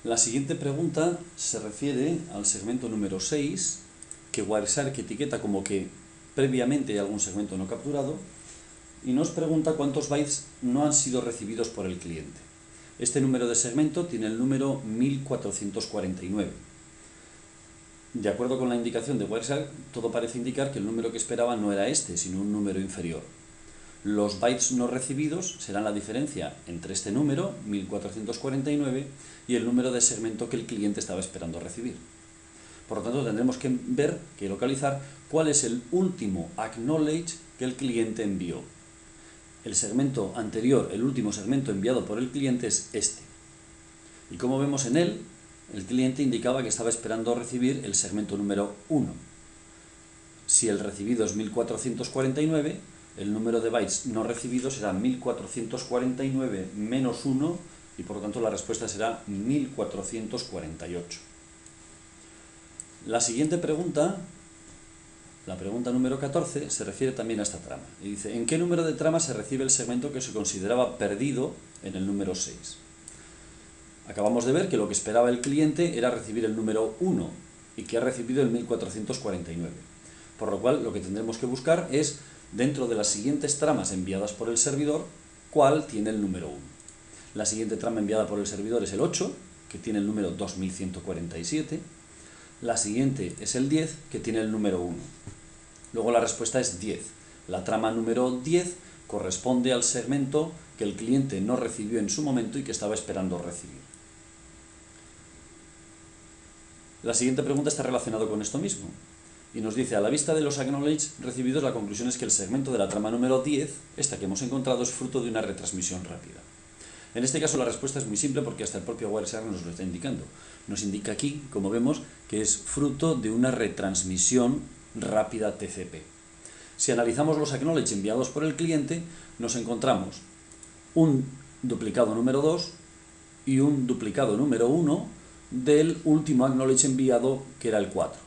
La siguiente pregunta se refiere al segmento número 6, que Wireshark etiqueta como que previamente hay algún segmento no capturado, y nos pregunta cuántos bytes no han sido recibidos por el cliente. Este número de segmento tiene el número 1449. De acuerdo con la indicación de Wireshark, todo parece indicar que el número que esperaba no era este, sino un número inferior. Los bytes no recibidos serán la diferencia entre este número, 1449, y el número de segmento que el cliente estaba esperando recibir. Por lo tanto, tendremos que localizar cuál es el último acknowledge que el cliente envió. El segmento anterior, el último segmento enviado por el cliente es este. Y como vemos en él, el cliente indicaba que estaba esperando recibir el segmento número 1. Si el recibido es 1449, el número de bytes no recibidos será 1449 menos 1, y por lo tanto la respuesta será 1448. La siguiente pregunta, la pregunta número 14, se refiere también a esta trama. Y dice, ¿en qué número de tramas se recibe el segmento que se consideraba perdido en el número 6? Acabamos de ver que lo que esperaba el cliente era recibir el número 1 y que ha recibido el 1449. Por lo cual, lo que tendremos que buscar es, dentro de las siguientes tramas enviadas por el servidor, cuál tiene el número 1. La siguiente trama enviada por el servidor es el 8, que tiene el número 2147. La siguiente es el 10, que tiene el número 1. Luego la respuesta es 10. La trama número 10 corresponde al segmento que el cliente no recibió en su momento y que estaba esperando recibir. La siguiente pregunta está relacionada con esto mismo. Y nos dice, a la vista de los acknowledge recibidos, la conclusión es que el segmento de la trama número 10, esta que hemos encontrado, es fruto de una retransmisión rápida. En este caso la respuesta es muy simple porque hasta el propio Wireshark nos lo está indicando. Nos indica aquí, como vemos, que es fruto de una retransmisión rápida TCP. Si analizamos los acknowledge enviados por el cliente, nos encontramos un duplicado número 2 y un duplicado número 1 del último acknowledge enviado, que era el 4.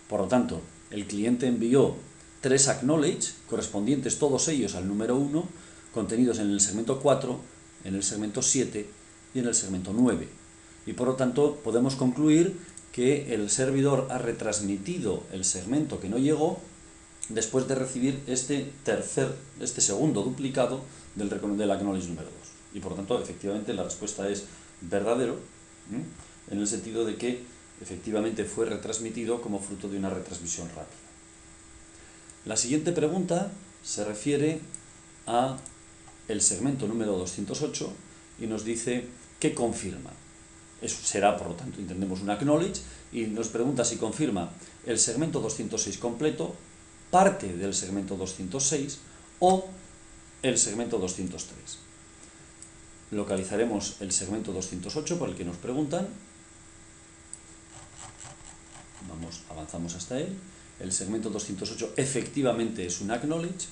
Por lo tanto, el cliente envió 3 acknowledge, correspondientes todos ellos al número 1, contenidos en el segmento 4, en el segmento 7 y en el segmento 9. Y por lo tanto, podemos concluir que el servidor ha retransmitido el segmento que no llegó después de recibir este segundo duplicado del acknowledge número 2. Y por lo tanto, efectivamente, la respuesta es verdadero, en el sentido de que efectivamente fue retransmitido como fruto de una retransmisión rápida. La siguiente pregunta se refiere a el segmento número 208 y nos dice ¿qué confirma? Eso será, por lo tanto, entendemos un acknowledge, y nos pregunta si confirma el segmento 206 completo, parte del segmento 206 o el segmento 203. Localizaremos el segmento 208 por el que nos preguntan. Avanzamos hasta él. El segmento 208 efectivamente es un acknowledge.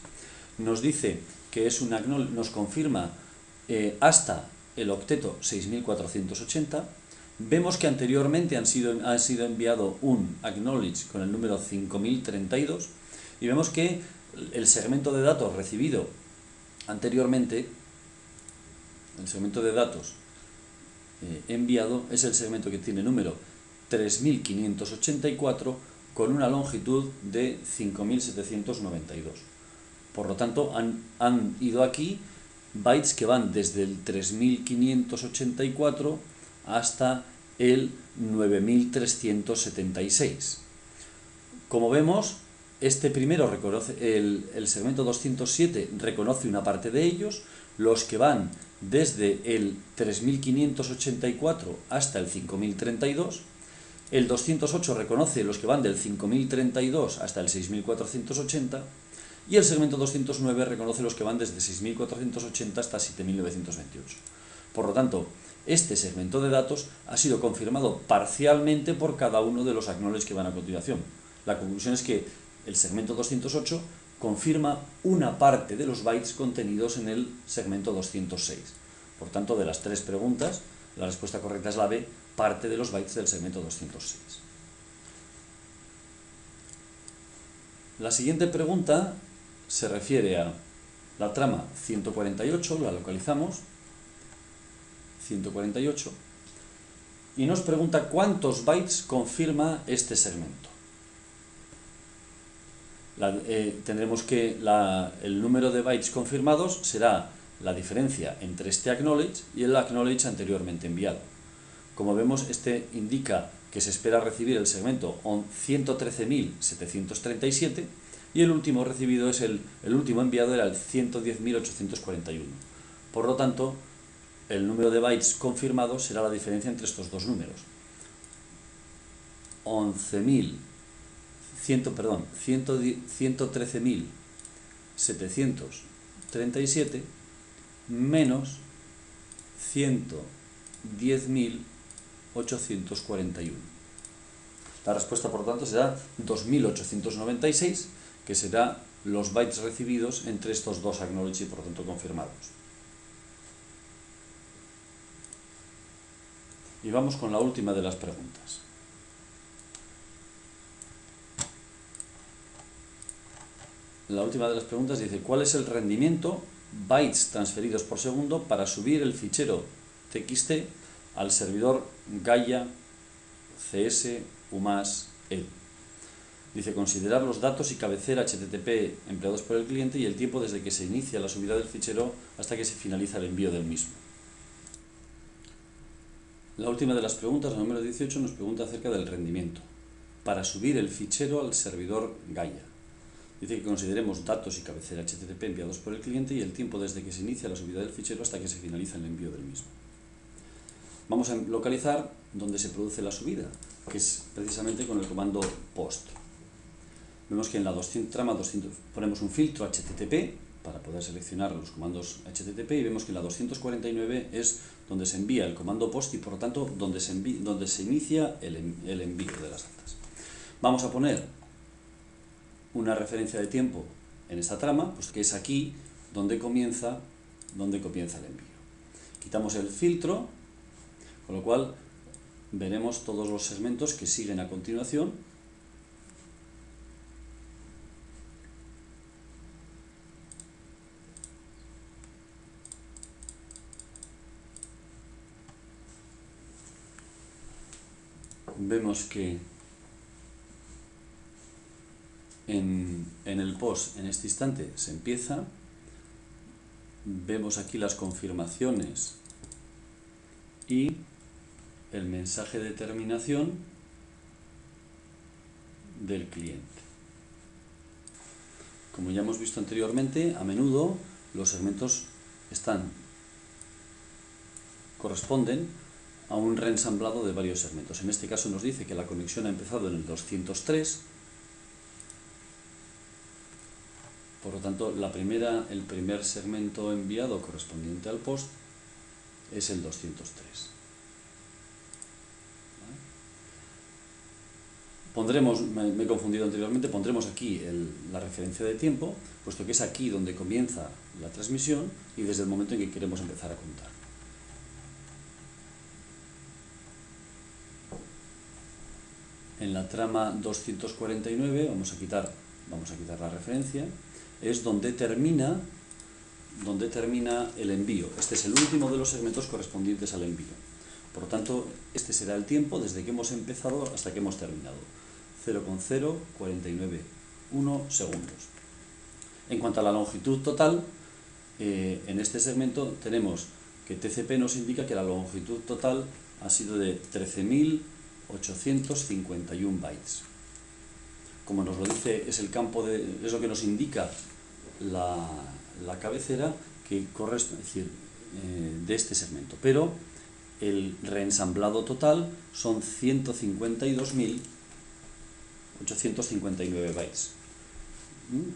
Nos dice que es un acknowledge, nos confirma hasta el octeto 6480. Vemos que anteriormente ha sido enviado un acknowledge con el número 5032 y vemos que el segmento de datos recibido anteriormente, el segmento de datos enviado, es el segmento que tiene número 3584 con una longitud de 5792. Por lo tanto, han ido aquí bytes que van desde el 3584 hasta el 9376. Como vemos, este primero reconoce, el segmento 207 reconoce una parte de ellos, los que van desde el 3584 hasta el 5032, el 208 reconoce los que van del 5032 hasta el 6480, y el segmento 209 reconoce los que van desde 6480 hasta 7928. Por lo tanto, este segmento de datos ha sido confirmado parcialmente por cada uno de los acknowledge que van a continuación. La conclusión es que el segmento 208 confirma una parte de los bytes contenidos en el segmento 206. Por tanto, de las 3 preguntas, la respuesta correcta es la B, parte de los bytes del segmento 206. La siguiente pregunta se refiere a la trama 148, la localizamos, 148, y nos pregunta cuántos bytes confirma este segmento. Tendremos que el número de bytes confirmados será la diferencia entre este acknowledge y el acknowledge anteriormente enviado. Como vemos, este indica que se espera recibir el segmento 113.737 y el último recibido es el último enviado era el 110.841. Por lo tanto, el número de bytes confirmados será la diferencia entre estos dos números. 113.737 menos 110.841. La respuesta, por lo tanto, será 2.896, que será los bytes recibidos entre estos dos acknowledge y, por lo tanto, confirmados. Y vamos con la última de las preguntas. La última de las preguntas dice: ¿cuál es el rendimiento bytes transferidos por segundo para subir el fichero txt al servidor Gaia CS UMAS EDU? Dice: considerar los datos y cabecera HTTP empleados por el cliente y el tiempo desde que se inicia la subida del fichero hasta que se finaliza el envío del mismo. La última de las preguntas, la número 18, nos pregunta acerca del rendimiento para subir el fichero al servidor Gaia. Dice que consideremos datos y cabecera HTTP enviados por el cliente y el tiempo desde que se inicia la subida del fichero hasta que se finaliza el envío del mismo. Vamos a localizar dónde se produce la subida, que es precisamente con el comando post. Vemos que en la trama 200 ponemos un filtro HTTP para poder seleccionar los comandos HTTP y vemos que en la 249 es donde se envía el comando post y por lo tanto donde se inicia el envío de las datas. Vamos a poner una referencia de tiempo en esta trama, pues que es aquí donde comienza el envío. Quitamos el filtro, con lo cual veremos todos los segmentos que siguen a continuación. Vemos que en el post, en este instante, se empieza. Vemos aquí las confirmaciones y el mensaje de terminación del cliente. Como ya hemos visto anteriormente, a menudo los segmentos corresponden a un reensamblado de varios segmentos. En este caso nos dice que la conexión ha empezado en el 203. Por lo tanto, el primer segmento enviado correspondiente al post es el 203. Pondremos, me he confundido anteriormente, pondremos aquí la referencia de tiempo, puesto que es aquí donde comienza la transmisión y desde el momento en que queremos empezar a contar. En la trama 249 vamos a quitar la referencia. Es donde termina el envío. Este es el último de los segmentos correspondientes al envío. Por lo tanto, este será el tiempo desde que hemos empezado hasta que hemos terminado. 0,0491 segundos. En cuanto a la longitud total, en este segmento tenemos que TCP nos indica que la longitud total ha sido de 13.851 bytes. Como nos lo dice, es lo que nos indica la cabecera que corresponde, es decir, de este segmento. Pero el reensamblado total son 152.859 bytes,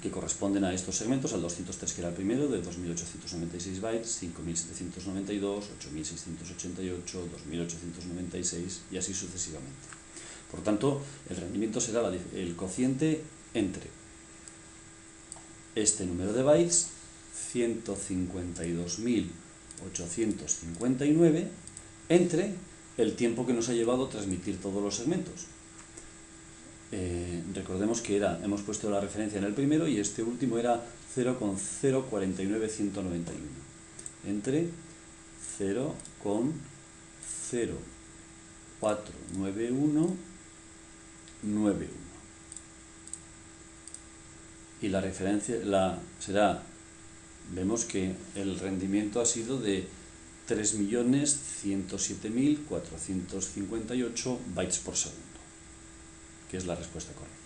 que corresponden a estos segmentos, al 203 que era el primero, de 2.896 bytes, 5.792, 8.688, 2.896 y así sucesivamente. Por lo tanto, el rendimiento será el cociente entre este número de bytes, 152.859, entre el tiempo que nos ha llevado a transmitir todos los segmentos. Recordemos que hemos puesto la referencia en el primero y este último era 0,049191. Entre 0,049191 49191. Y la referencia será, vemos que el rendimiento ha sido de 3.107.458 bytes por segundo, que es la respuesta correcta.